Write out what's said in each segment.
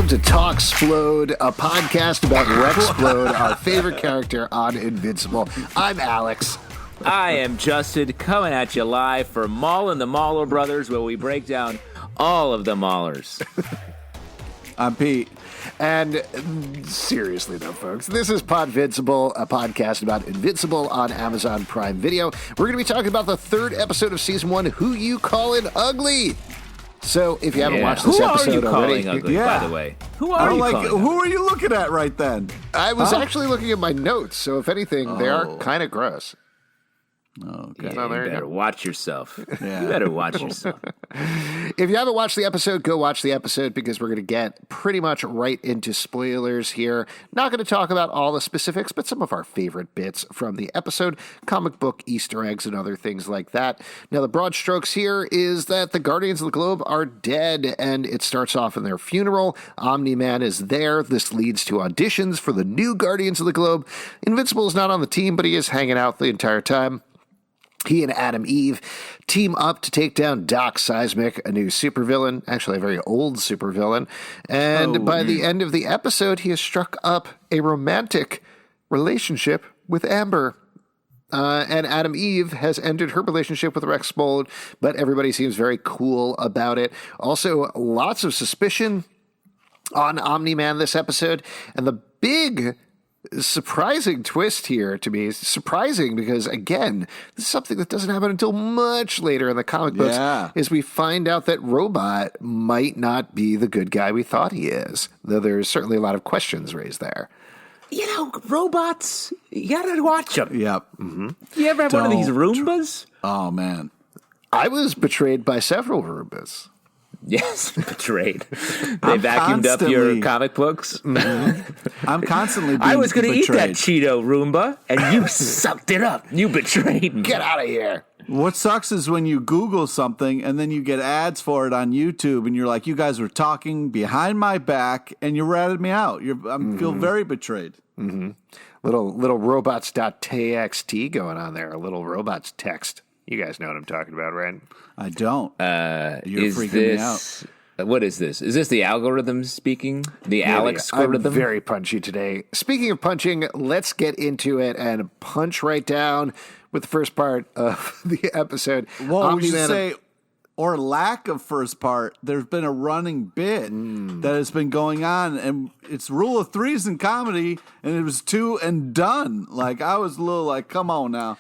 to Talk-Splode, a podcast about Rex-Splode, our favorite character on Invincible. I'm Alex. I am Justin, coming at you live for Maul and the Mauler Brothers, where we break down all of the Maulers. I'm Pete. And seriously, though, folks, this is Podvincible, a podcast about Invincible on Amazon Prime Video. We're going to be talking about the third episode of Season 1, Who You Callin' Ugly? So, if you haven't watched this episode already... Ugly, by the way? Who are you calling ugly? Who are you looking at right then? I was actually looking at my notes, so if anything, they are kind of gross. Okay. Yeah, you better watch yourself. Yeah. You better watch yourself. If you haven't watched the episode, go watch the episode because we're going to get pretty much right into spoilers here. Not going to talk about all the specifics, but some of our favorite bits from the episode, comic book Easter eggs and other things like that. Now, the broad strokes here is that the Guardians of the Globe are dead, and it starts off in their funeral. Omni Man is there. This leads to auditions for the new Guardians of the Globe. Invincible is not on the team, but he is hanging out the entire time. He and Adam Eve team up to take down Doc Seismic, a new supervillain, actually a very old supervillain. And by the end of the episode, he has struck up a romantic relationship with Amber. And Adam Eve has ended her relationship with Rex-Splode, but everybody seems very cool about it. Also, lots of suspicion on Omni Man this episode. And the big surprising twist here to me is surprising because, again, this is something that doesn't happen until much later in the comic books, is we find out that Robot might not be the good guy we thought he is, though there's certainly a lot of questions raised there. You know, robots, you gotta watch them. Yep. Mm-hmm. You ever have one of these Roombas? Oh, man. I was betrayed by several Roombas. Yes, betrayed. They vacuumed up your comic books. Mm-hmm. I'm constantly being I was going to eat that betrayed. Cheeto Roomba, and you sucked it up. You betrayed me. Get out of here. What sucks is when you Google something and then you get ads for it on YouTube and you're like, you guys were talking behind my back and you ratted me out. I feel very betrayed. Mm-hmm. Little robots.txt going on there. A little robots text. You guys know what I'm talking about, right? I don't. You're freaking me out. What is this? Is this the algorithm speaking? The Alex algorithm? I'm very punchy today. Speaking of punching, let's get into it and punch right down with the first part of the episode. Well, we should say, or lack of first part, there's been a running bit that has been going on, and it's rule of threes in comedy, and it was 2 and done. Like, I was a little like, come on now.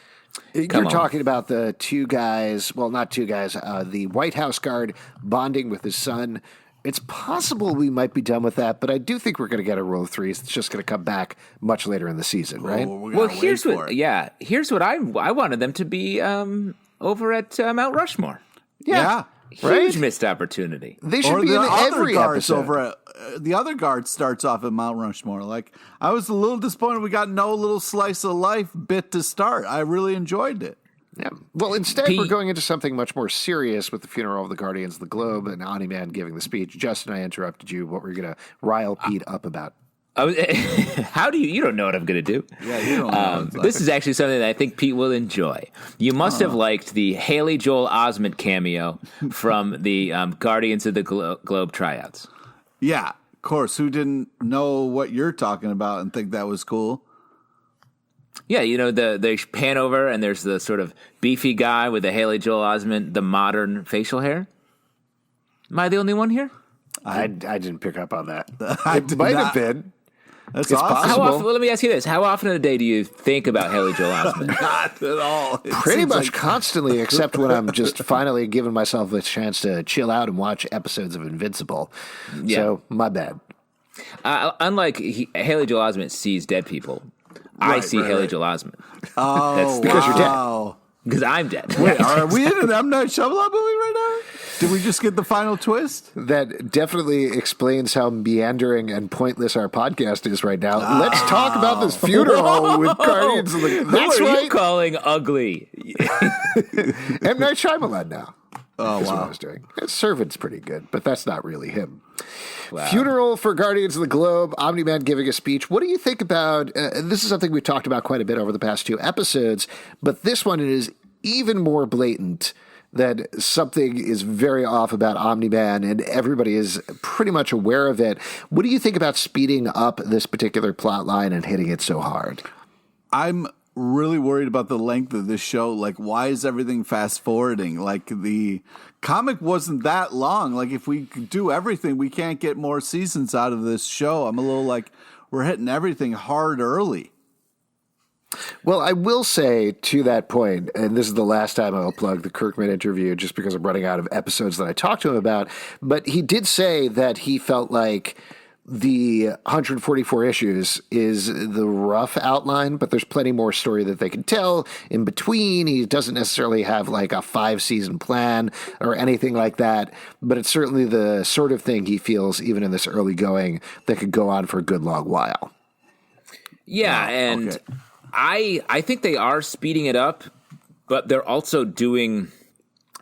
You're talking about the two guys, well, not two guys, the White House guard bonding with his son. It's possible we might be done with that, but I do think we're going to get a rule of threes. It's just going to come back much later in the season, right? Well, here's what I wanted them to be over at Mount Rushmore. Yeah. Huge missed opportunity. They should be in every episode. The other guard starts off at Mount Rushmore. Like, I was a little disappointed we got no little slice of life bit to start. I really enjoyed it. Yeah. Well, instead, we're going into something much more serious with the funeral of the Guardians of the Globe and Omni Man giving the speech. Justin, I interrupted you. What were you going to rile Pete up about? How do you don't know what I'm going to do. Yeah, you don't know. This is actually something that I think Pete will enjoy. You must have liked the Haley Joel Osment cameo from the Guardians of the Globe tryouts. Yeah, of course. Who didn't know what you're talking about and think that was cool? Yeah, you know, they pan over and there's the sort of beefy guy with the Haley Joel Osment, the modern facial hair. Am I the only one here? I didn't pick up on that. It might have been. That's it's awesome. possible. Let me ask you this. How often a day do you think about Haley Joel Osment? Not at all. Pretty much constantly, except when I'm just finally giving myself a chance to chill out and watch episodes of Invincible. Yeah. So, my bad. Unlike Haley Joel Osment sees dead people, I see Haley Joel Osment. Oh, that's because you're dead. Because I'm dead. Wait, are we in an M. Night Shyamalan movie right now? Did we just get the final twist? That definitely explains how meandering and pointless our podcast is right now. Let's talk about this funeral with Guardians of the... That's Who are right. you calling ugly? M. Night Shyamalan now. Oh, That's wow. what I was doing. Servant's pretty good, but that's not really him. Wow. Funeral for Guardians of the Globe, Omni Man giving a speech. What do you think about, this is something we've talked about quite a bit over the past 2 episodes, but this one is even more blatant that something is very off about Omni Man, and everybody is pretty much aware of it. What do you think about speeding up this particular plot line and hitting it so hard? I'm really worried about the length of this show. Like, why is everything fast forwarding? Like, the comic wasn't that long. Like, if we could do everything, we can't get more seasons out of this show. I'm a little like, we're hitting everything hard early. Well, I will say to that point, and this is the last time I'll plug the Kirkman interview just because I'm running out of episodes that I talked to him about, but he did say that he felt like the 144 issues is the rough outline, but there's plenty more story that they can tell in between. He doesn't necessarily have like a 5-season plan or anything like that, but it's certainly the sort of thing he feels, even in this early going, that could go on for a good long while. Yeah, and I think they are speeding it up, but they're also doing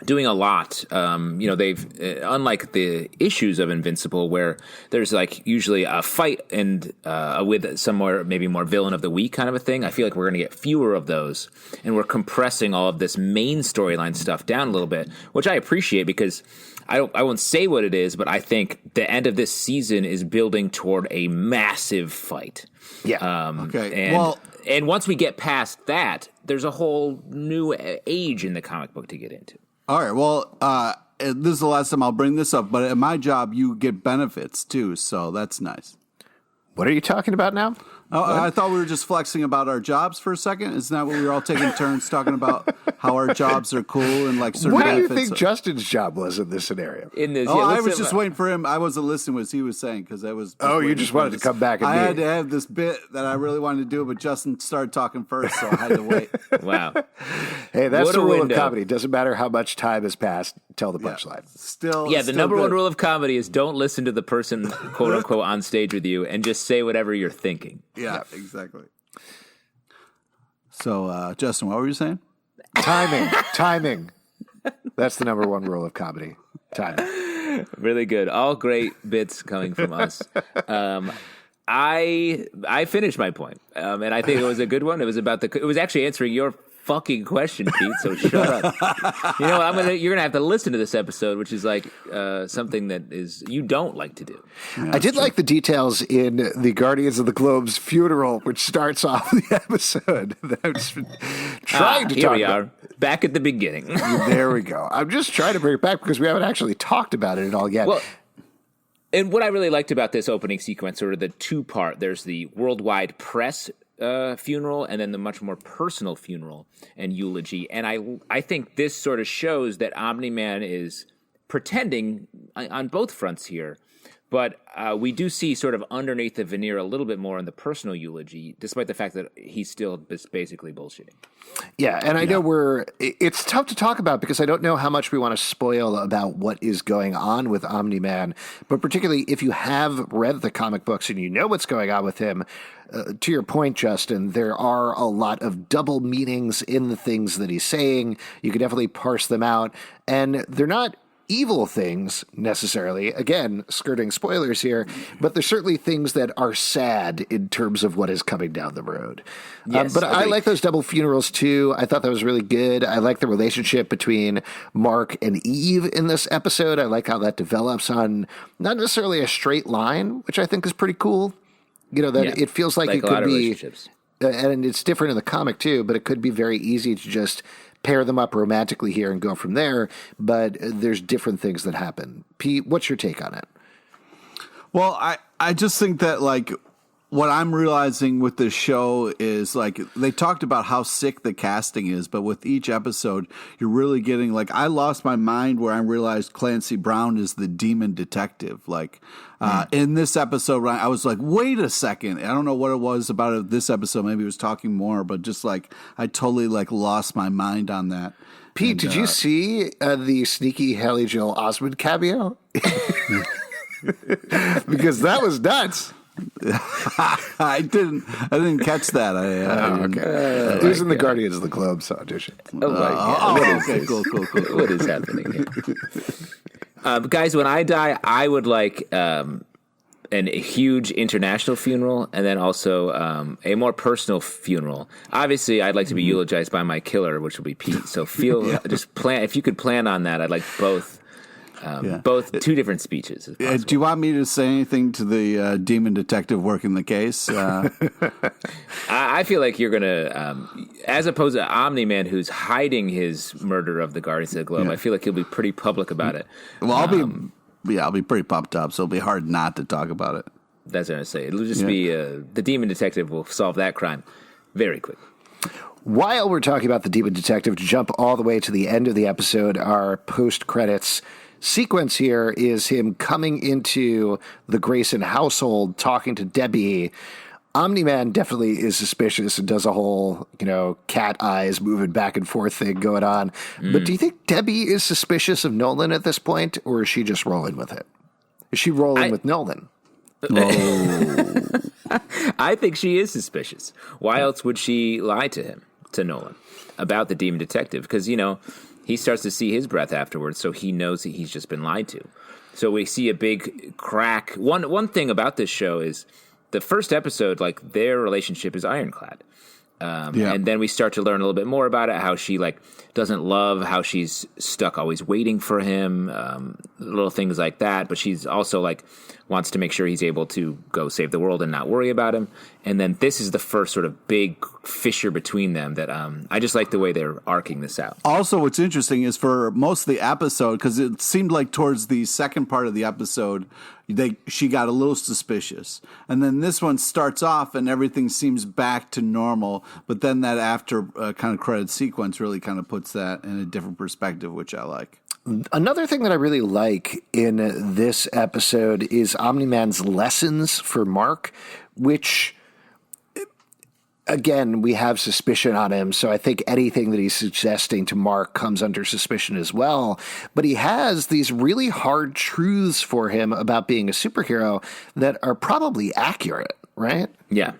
a lot. They've unlike the issues of Invincible, where there's like usually a fight and with somewhere maybe more villain of the week kind of a thing. I feel like we're going to get fewer of those, and we're compressing all of this main storyline stuff down a little bit, which I appreciate because I won't say what it is, but I think the end of this season is building toward a massive fight. Yeah. And once we get past that, there's a whole new age in the comic book to get into. All right. Well, this is the last time I'll bring this up, but at my job, you get benefits too, so that's nice. What are you talking about now? Oh, I thought we were just flexing about our jobs for a second. Isn't that what we were all taking turns talking about how our jobs are cool and like certain What do you benefits? think Justin's job was in this scenario? I was just waiting for him. I wasn't listening to what he was saying because I was. You just wanted to come back and I had to have this bit that I really wanted to do, but Justin started talking first, so I had to wait. Wow. Hey, that's What the a rule window. of comedy. Doesn't matter how much time has passed. Tell the punchline. The number one rule of comedy is don't listen to the person, quote unquote, on stage with you, and just say whatever you're thinking. Yeah, exactly. So, Justin, what were you saying? Timing. That's the number one rule of comedy. Timing. Really good. All great bits coming from us. I finished my point, and I think it was a good one. It was actually answering your fucking question, Pete. So shut up. You know what? You're gonna have to listen to this episode, which is like something that is you don't like to do. Yeah, I did like the details in the Guardians of the Globe's funeral, which starts off the episode. That I was trying to here talk we about. are, back at the beginning. There we go. I'm just trying to bring it back because we haven't actually talked about it at all yet. Well, and what I really liked about this opening sequence, or the two-part, there's the worldwide press funeral and then the much more personal funeral and eulogy. And I think this sort of shows that Omni Man is pretending on both fronts here. But we do see sort of underneath the veneer a little bit more in the personal eulogy, despite the fact that he's still basically bullshitting. Yeah, and I know it's tough to talk about because I don't know how much we want to spoil about what is going on with Omni Man, but particularly if you have read the comic books and you know what's going on with him, to your point, Justin, there are a lot of double meanings in the things that he's saying. You can definitely parse them out, and they're not evil things necessarily, again, skirting spoilers here, but there's certainly things that are sad in terms of what is coming down the road. Yes, but I like those double funerals too. I thought that was really good. I like the relationship between Mark and Eve in this episode. I like how that develops on not necessarily a straight line, which I think is pretty cool. You know, that it feels like it could be, and it's different in the comic too, but it could be very easy to just pair them up romantically here and go from there, but there's different things that happen. Pete, what's your take on it? Well, I just think that, like, what I'm realizing with this show is, like, they talked about how sick the casting is, but with each episode, you're really getting, like, I lost my mind where I realized Clancy Brown is the demon detective. Like, in this episode, I was like, wait a second. I don't know what it was about this episode. Maybe it was talking more, but just, like, I totally, like, lost my mind on that. Pete, did you see the sneaky Haley Joel Osment cameo? Because that was nuts. I didn't catch that. Okay. It was in the Guardians of the Globe audition. Oh my God. Okay, cool. What is happening here? Guys, when I die, I would like a huge international funeral, and then also a more personal funeral. Obviously, I'd like to be eulogized by my killer, which will be Pete. So just plan, if you could plan on that, I'd like both two different speeches. Do you want me to say anything to the demon detective working the case? I feel like you're going to, as opposed to Omni Man, who's hiding his murder of the Guardians of the Globe, I feel like he'll be pretty public about it. Well, I'll be pretty pumped up, so it'll be hard not to talk about it. That's what I say. It'll just be the demon detective will solve that crime very quick. While we're talking about the demon detective, to jump all the way to the end of the episode, our post-credits sequence here is him coming into the Grayson household, talking to Debbie. Omni Man definitely is suspicious and does a whole, cat eyes moving back and forth thing going on. But do you think Debbie is suspicious of Nolan at this point, or is she just rolling with it? Is she rolling with Nolan? Oh. I think she is suspicious. Why else would she lie to Nolan, about the demon detective? Because, he starts to see his breath afterwards, so he knows that he's just been lied to. So we see a big crack. One thing about this show is the first episode, like, their relationship is ironclad. And then we start to learn a little bit more about it, how she, doesn't love how she's stuck always waiting for him, little things like that. But she's also, wants to make sure he's able to go save the world and not worry about him. And then this is the first sort of big fissure between them that I just like the way they're arcing this out. Also, what's interesting is for most of the episode, because it seemed like towards the second part of the episode, she got a little suspicious. And then this one starts off and everything seems back to normal. But then that after kind of credit sequence really kind of puts that in a different perspective, which I like. Another thing that I really like in this episode is Omni-Man's lessons for Mark, which, again, we have suspicion on him, so I think anything that he's suggesting to Mark comes under suspicion as well. But he has these really hard truths for him about being a superhero that are probably accurate, right? Yeah.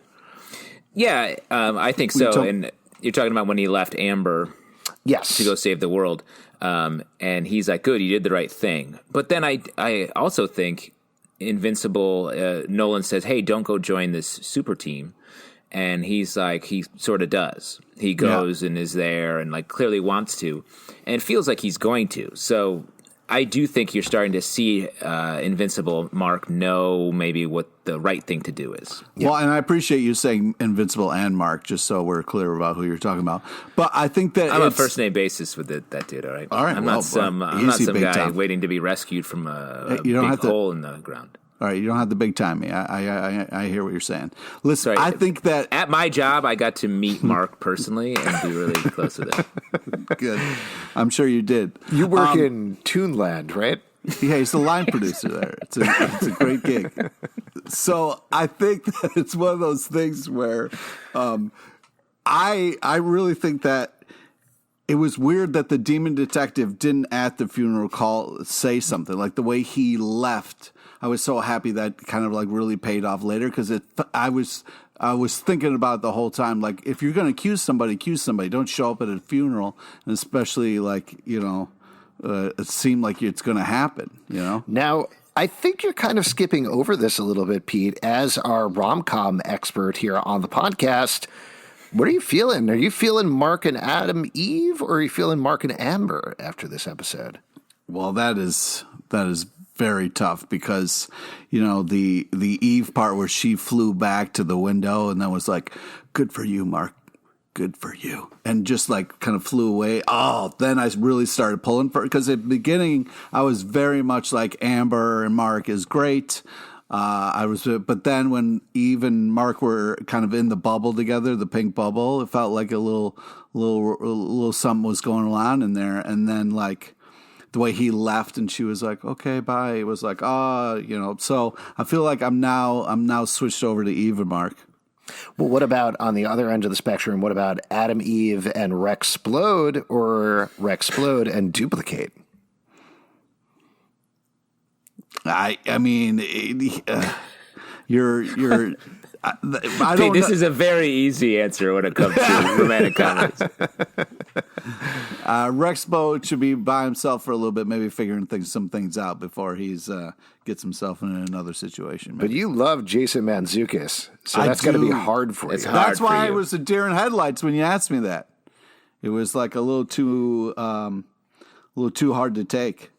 Yeah, I think so. And you're talking about when he left Amber to go save the world. And he's like, good, you did the right thing. But then I also think Invincible, Nolan says, hey, don't go join this super team. And he's like, he sort of does. He goes and is there and clearly wants to. And it feels like he's going to. So I do think you're starting to see Invincible Mark know maybe what the right thing to do is. Well, and I appreciate you saying Invincible and Mark, just so we're clear about who you're talking about. But I think that I'm a first name basis with that dude. All right. I'm not some guy waiting to be rescued from a big hole in the ground. All right, you don't have to big time me. I hear what you're saying. Listen, I think that at my job, I got to meet Mark personally and be really close with him. Good. I'm sure you did. You work in Toonland, right? Yeah, he's the line producer there. It's a great gig. So I think that it's one of those things where I really think that it was weird that the demon detective didn't at the funeral call say something, like the way he left. I was so happy that kind of really paid off later, because I was thinking about it the whole time. If you're going to accuse somebody. Don't show up at a funeral, and especially it seemed like it's going to happen. Now, I think you're kind of skipping over this a little bit, Pete, as our rom-com expert here on the podcast. What are you feeling? Are you feeling Mark and Adam Eve, or are you feeling Mark and Amber after this episode? Well, that is very tough, because the Eve part where she flew back to the window and then was like, good for you, Mark, good for you, and just kind of flew away. Then I really started pulling for it, because at the beginning I was very much like Amber and Mark is great. But then when Eve and Mark were kind of in the bubble together, the pink bubble, it felt like a little something was going on in there. And then the way he left and she was like, okay, bye. It was like, so I feel like I'm now switched over to Eve and Mark. Well, what about on the other end of the spectrum? What about Adam Eve and Rex-Splode, or Rex-Splode and Duplicate? I This is a very easy answer when it comes to romantic comedies. Rex-Splode should be by himself for a little bit, maybe figuring some things out before he's gets himself in another situation. Maybe. But you love Jason Mantzoukas, so that's got to be hard for you. That's why I was a deer in headlights when you asked me that. It was like a little too hard to take.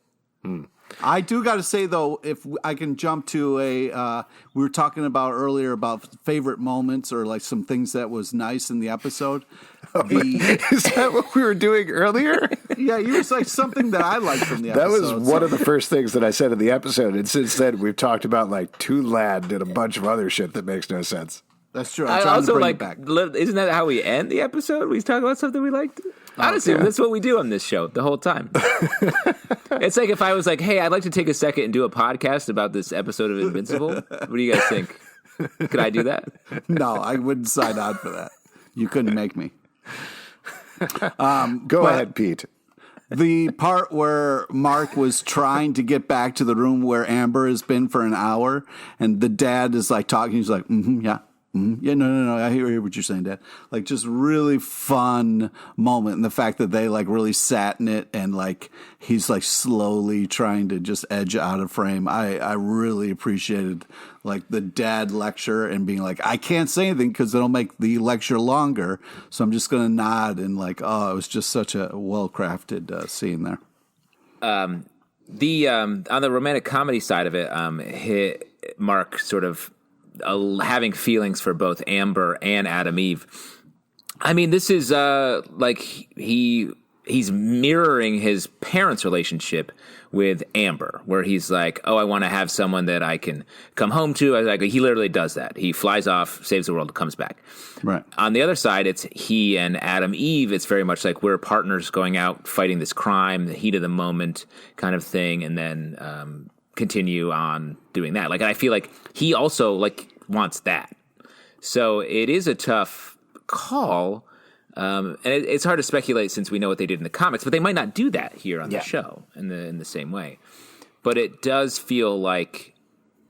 I do got to say, though, if I can jump to we were talking about earlier about favorite moments or like some things that was nice in the episode. Is that what we were doing earlier? Yeah, you was like something that I liked from the episode. That was one of the first things that I said in the episode. And since then, we've talked about like Toonland and a bunch of other shit that makes no sense. That's true. I also like, isn't that how we end the episode? We talk about something we liked? Honestly, that's what we do on this show the whole time. It's like if I was like, hey, I'd like to take a second and do a podcast about this episode of Invincible. What do you guys think? Could I do that? No, I wouldn't sign on for that. You couldn't make me. Go ahead, Pete. The part where Mark was trying to get back to the room where Amber has been for an hour, and the dad is like talking. He's like, yeah. Yeah, no. I hear what you're saying, Dad. Like, just really fun moment, and the fact that they like really sat in it, and like he's like slowly trying to just edge out of frame. I really appreciated like the dad lecture and being like, I can't say anything because it'll make the lecture longer, so I'm just gonna nod and like, oh, it was just such a well crafted scene there. On the romantic comedy side of it, Mark sort of. Having feelings for both Amber and Adam Eve. I mean, this is like he's mirroring his parents' relationship with Amber, where he's like, oh, I want to have someone that I can come home to. Like, he literally does that. He flies off, saves the world, comes back. Right. On the other side, it's he and Adam Eve. It's very much like we're partners going out fighting this crime, the heat of the moment kind of thing, and then continue on doing that. Like, I feel like he also like wants that. So it is a tough call. And it's hard to speculate since we know what they did in the comics, but they might not do that here on the show in the same way. But it does feel like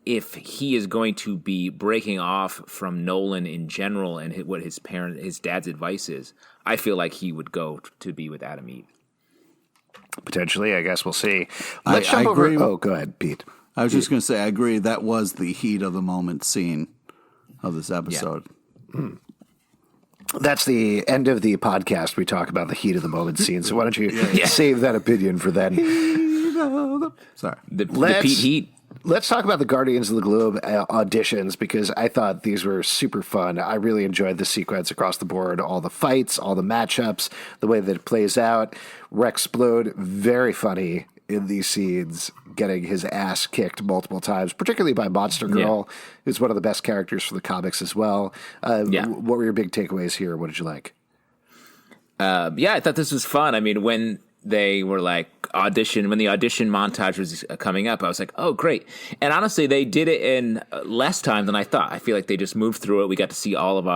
if he is going to be breaking off from Nolan in general and what his dad's advice is, I feel like he would go to be with Adam Eve. Potentially, I guess we'll see. Let's jump over. Oh, go ahead, Pete. I was just going to say, I agree. That was the heat of the moment scene of this episode. Yeah. That's the end of the podcast. We talk about the heat of the moment scene. So why don't you save that opinion for then? Sorry. The Pete heat. Let's talk about the Guardians of the Globe auditions, because I thought these were super fun. I really enjoyed the sequence across the board, all the fights, all the matchups, the way that it plays out. Rex-Splode, very funny in these scenes, getting his ass kicked multiple times, particularly by Monster Girl, who's one of the best characters for the comics as well. What were your big takeaways here? What did you like? I thought this was fun. I mean, when they were like when the audition montage was coming up, I was like, oh, great. And honestly, they did it in less time than I thought. I feel like they just moved through it. We got to see all of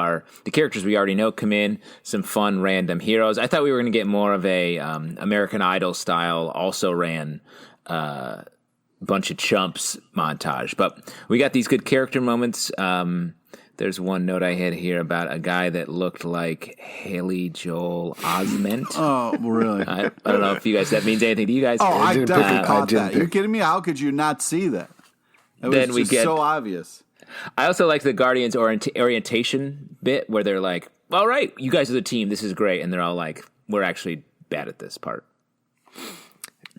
the characters we already know come in, some fun random heroes. I thought we were going to get more of a American Idol style, also ran bunch of chumps montage. But we got these good character moments. There's one note I had here about a guy that looked like Haley Joel Osment. Oh, really? I don't know if that means anything to you guys. Oh, I definitely caught that. Are you kidding me? How could you not see that? It was so obvious. I also like the Guardians orientation bit where they're like, all right, you guys are the team. This is great. And they're all like, we're actually bad at this part.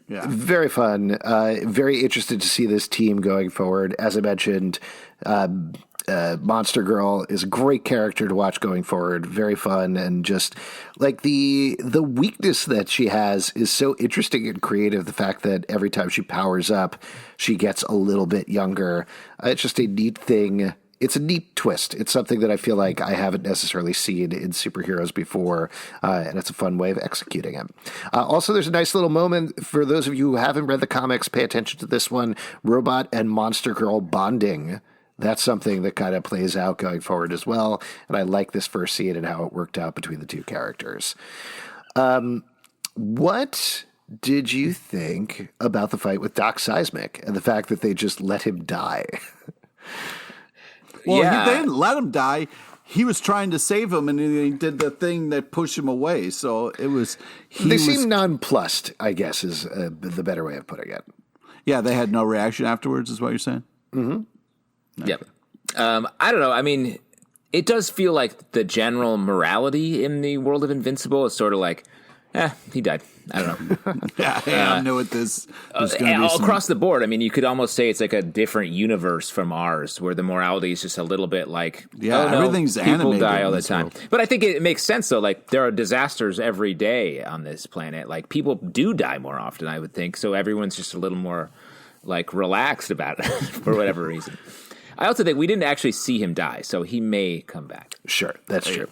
Yeah. Very fun. Very interested to see this team going forward. As I mentioned, Monster Girl is a great character to watch going forward. Very fun, and just like the weakness that she has is so interesting and creative. The fact that every time she powers up, she gets a little bit younger. It's just a neat thing. It's a neat twist. It's something that I feel like I haven't necessarily seen in superheroes before, and it's a fun way of executing it. Also, there's a nice little moment for those of you who haven't read the comics. Pay attention to this one: Robot and Monster Girl bonding. That's something that kind of plays out going forward as well. And I like this first scene and how it worked out between the two characters. What did you think about the fight with Doc Seismic and the fact that they just let him die? Well, they didn't let him die. He was trying to save him, and he did the thing that pushed him away. So it was. They seemed nonplussed, I guess, is the better way of putting it. Yeah, they had no reaction afterwards, is what you're saying? Mm-hmm. Yep. I don't know. I mean, it does feel like the general morality in the world of Invincible is sort of like, he died. I don't know. I know what this was going to be. Across the board, I mean, you could almost say it's like a different universe from ours, where the morality is just a little bit like, everything's people animated die all the time. world. But I think it makes sense, though. Like, there are disasters every day on this planet. Like, people do die more often, I would think. So everyone's just a little more, like, relaxed about it for whatever reason. I also think we didn't actually see him die, so he may come back. Sure, that's true.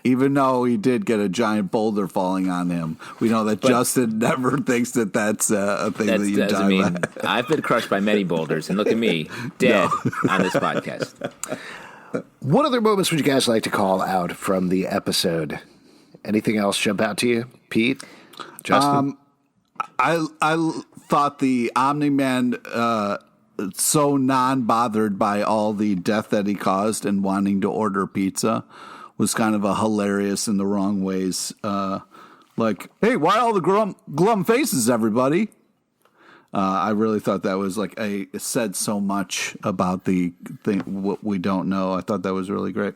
Even though he did get a giant boulder falling on him, we know that Justin never thinks that that's a thing that you die by. I've been crushed by many boulders, and look at me, dead on this podcast. What other moments would you guys like to call out from the episode? Anything else jump out to you, Pete, Justin? I thought the Omni Man so non-bothered by all the death that he caused and wanting to order pizza was kind of a hilarious in the wrong ways. Like, hey, why all the glum faces, everybody? I really thought that was like it said so much about the thing, what we don't know. I thought that was really great.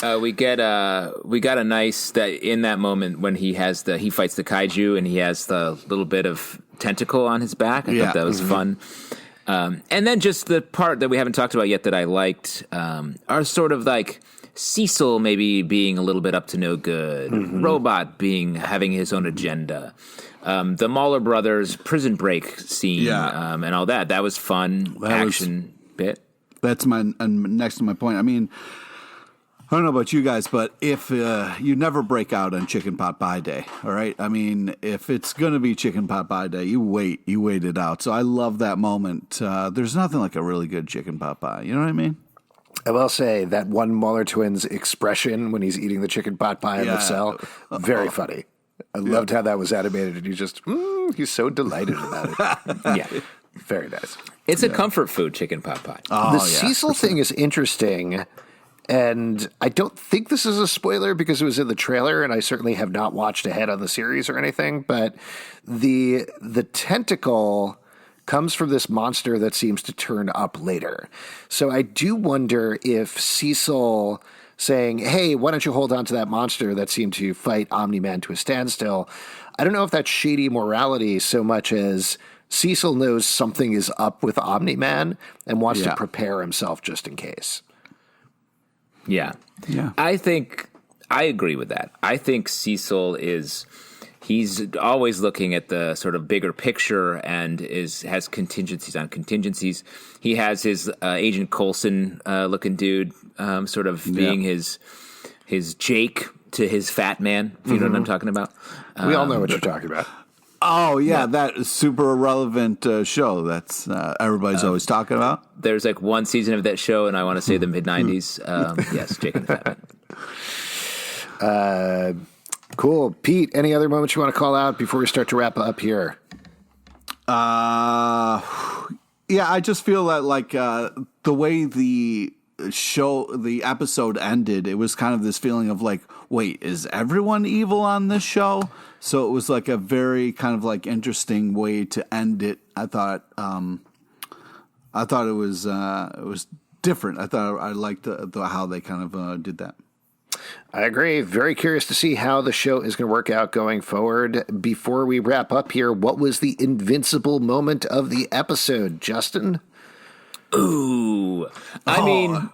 We got a nice that in that moment when he fights the kaiju and he has the little bit of tentacle on his back. I thought that was fun. And then just the part that we haven't talked about yet that I liked are sort of like Cecil maybe being a little bit up to no good, Robot having his own agenda, the Mahler brothers prison break scene, and all that. That was fun action bit. That's next to my point. I mean, I don't know about you guys, but if you never break out on chicken pot pie day, all right? I mean, if it's going to be chicken pot pie day, you wait it out. So I love that moment. There's nothing like a really good chicken pot pie. You know what I mean? I will say that one Mahler twins expression when he's eating the chicken pot pie in the cell, very funny. I loved how that was animated, and he's so delighted about it. Yeah. Very nice. It's a comfort food, chicken pot pie. The Cecil thing is interesting, and I don't think this is a spoiler because it was in the trailer, and I certainly have not watched ahead on the series or anything, but the tentacle comes from this monster that seems to turn up later. So I do wonder if Cecil saying, hey, why don't you hold on to that monster that seemed to fight Omni Man to a standstill, I don't know if that's shady morality so much as Cecil knows something is up with Omni Man and wants to prepare himself just in case. Yeah. I agree with that. I think Cecil he's always looking at the sort of bigger picture and has contingencies on contingencies. He has his Agent Coulson looking dude sort of being his Jake to his Fat Man, if you know what I'm talking about. We all know what you're talking about. Oh, yeah, that is super irrelevant show that's everybody's always talking about. There's like one season of that show, and I want to say the mid-90s. Yes, Jake and the Fat Man. Cool. Pete, any other moments you want to call out before we start to wrap up here? Yeah, I just feel that like the way the episode ended, it was kind of this feeling of like, wait, is everyone evil on this show? So it was like a very kind of like interesting way to end it. I thought it was different. I liked how they kind of did that. I agree. Very curious to see how the show is going to work out going forward. Before we wrap up here, what was the Invincible moment of the episode, Justin? Ooh. I mean,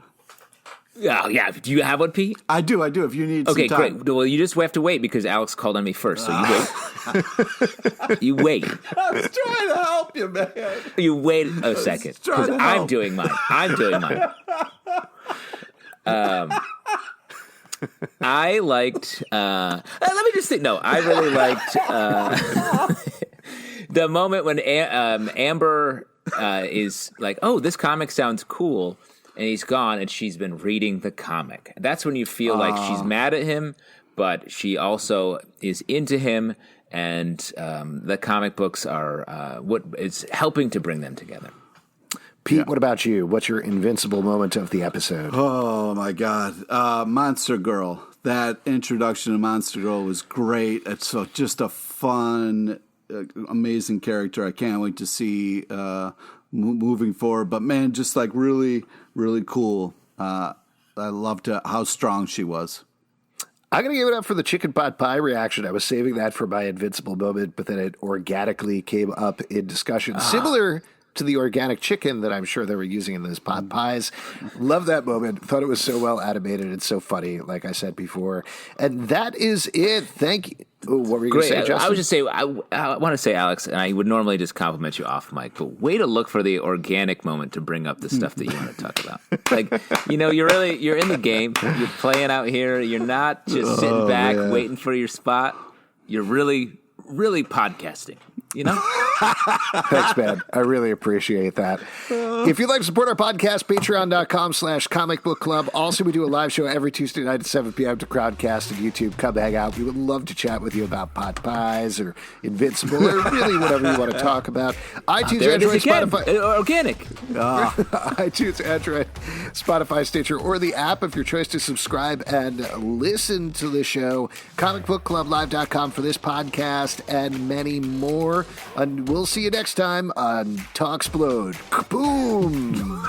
yeah. Do you have one, Pete? I do. If you need some time. Okay, great. Well, you just have to wait because Alex called on me first, so you wait. You wait. I was trying to help you, man. You wait a second because I'm doing mine. I liked. Let me just think. No, I really liked the moment when Amber is like, "Oh, this comic sounds cool," and he's gone, and she's been reading the comic. That's when you feel like she's mad at him, but she also is into him, and the comic books are what is helping to bring them together. Pete, what about you? What's your Invincible moment of the episode? Oh my God, Monster Girl. That introduction to Monster Girl was great. It's just a fun, amazing character. I can't wait to see moving forward. But man, just like really, really cool. I loved how strong she was. I'm going to give it up for the chicken pot pie reaction. I was saving that for my Invincible moment, but then it organically came up in discussion. Similar to the organic chicken that I'm sure they were using in those pot pies. Love that moment. Thought it was so well animated and so funny, like I said before. And that is it. Thank you. Ooh, what were you going to say, Justin? I would just say, I want to say, Alex, and I would normally just compliment you off mic, but way to look for the organic moment to bring up the stuff that you want to talk about. Like, you're in the game. You're playing out here. You're not just sitting back waiting for your spot. You're really, really podcasting. Thanks, man. I really appreciate that. If you'd like to support our podcast, patreon.com/Comic Book Club. Also, we do a live show every Tuesday night at 7 p.m. to Crowdcast and YouTube. Come hang out. We would love to chat with you about pot pies or Invincible or really whatever you want to talk about. iTunes, Android, Spotify. Organic. iTunes, Android, Spotify, Stitcher, or the app of your choice to subscribe and listen to the show. ComicBookClubLive.com for this podcast and many more. And we'll see you next time on Talk-Splode. Kaboom!